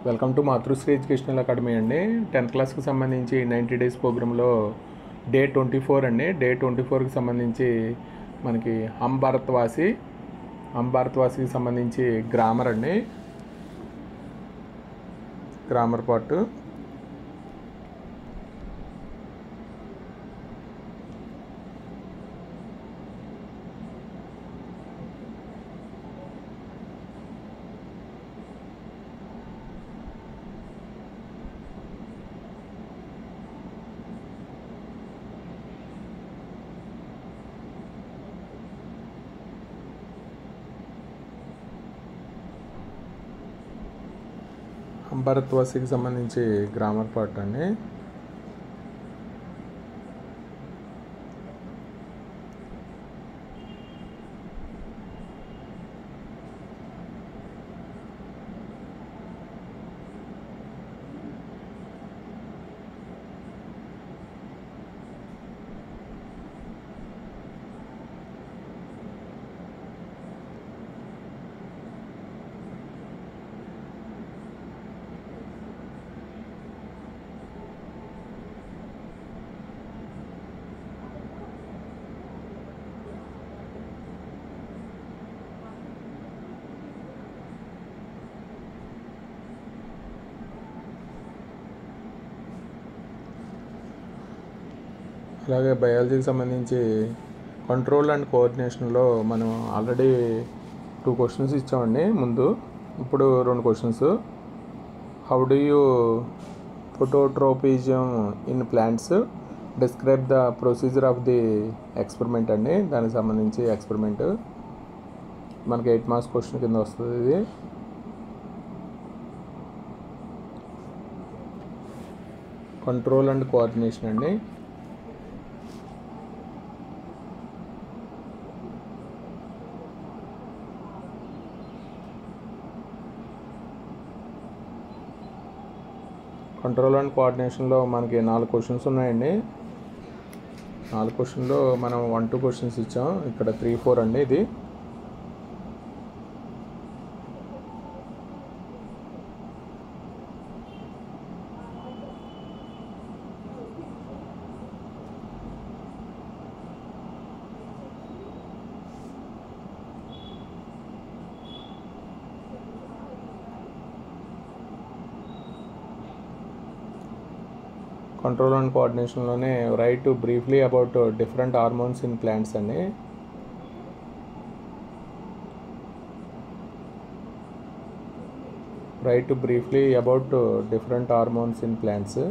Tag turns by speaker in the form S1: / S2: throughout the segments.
S1: Welcome to Matrusri educational academy అండి. 10th క్లాస్కి సంబంధించి 90 డేస్ ప్రోగ్రాంలో డే 24 అండి. డే 24కి సంబంధించి మనకి హమ్ భారత్వాసికి సంబంధించి గ్రామర్ అండి. Grammar part. భారత్వాసికి సంబంధించి గ్రామర్ పార్ట్ అండి. అలాగే బయాలజీకి సంబంధించి కంట్రోల్ అండ్ కోఆర్డినేషన్లో మనం ఆల్రెడీ 2 క్వశ్చన్స్ ఇచ్చామండి ముందు. ఇప్పుడు 2 questions. How do you phototropism in plants, describe the procedure of the experiment అండి. దానికి సంబంధించి ఎక్స్పెరిమెంట్ మనకి 8 మార్క్స్ క్వశ్చన్ కింద వస్తుంది. ఇది కంట్రోల్ అండ్ కోఆర్డినేషన్ అండి. కంట్రోల్ అండ్ కోఆర్డినేషన్లో మనకి 4 క్వశ్చన్స్ ఉన్నాయండి. 4 క్వశ్చన్లో మనం 1-2 క్వశ్చన్స్ ఇచ్చాం. ఇక్కడ 3-4 అండి. ఇది కంట్రోల్ అండ్ కోఆర్డినేషన్లోనే right briefly about different hormones in plants అండి. Right briefly about different hormones in plants.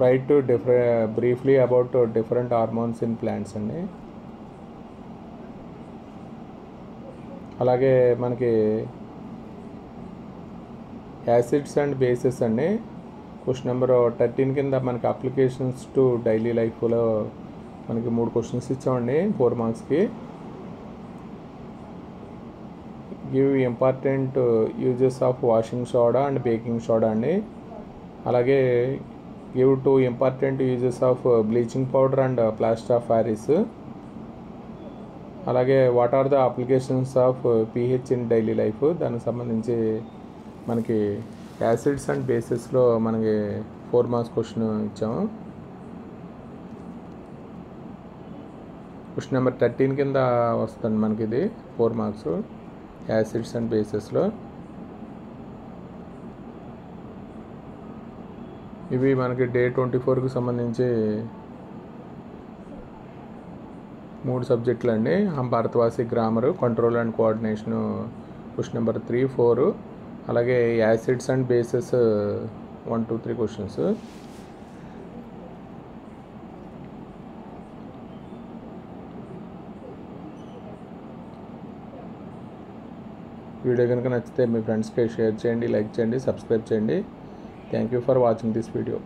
S1: Right briefly about different hormones in plants అండి. అలాగే మనకి యాసిడ్స్ అండ్ బేసెస్ అండి. క్వశ్చన్ నెంబర్ 13 కింద మనకి అప్లికేషన్స్ టు డైలీ లైఫ్లో మనకి 3 క్వశ్చన్స్ ఇచ్చామండి 4 మార్క్స్కి. Give important uses of washing soda and baking soda అండి. అలాగే give 2 important uses of bleaching powder and plaster of Paris. అలాగే what are the applications of pH in daily life. దానికి సంబంధించి మనకి యాసిడ్స్ అండ్ బేసెస్లో మనకి 4 మార్క్స్ క్వశ్చన్ ఇచ్చాము. Question number 13 కింద వస్తుంది మనకి ఇది 4 మార్క్స్ యాసిడ్స్ అండ్ బేసెస్లో. ఇవి మనకి డే 24కి సంబంధించి 3 సబ్జెక్టులు అండి. హమ్ భారత్వాసి grammar, control and coordination question number 3-4, అలాగే acids and bases 1-2-3 questions. Video కనుక నచ్చితే మీ ఫ్రెండ్స్కి షేర్ చేయండి, లైక్ చేయండి, సబ్స్క్రైబ్ చేయండి. Thank you for watching this video.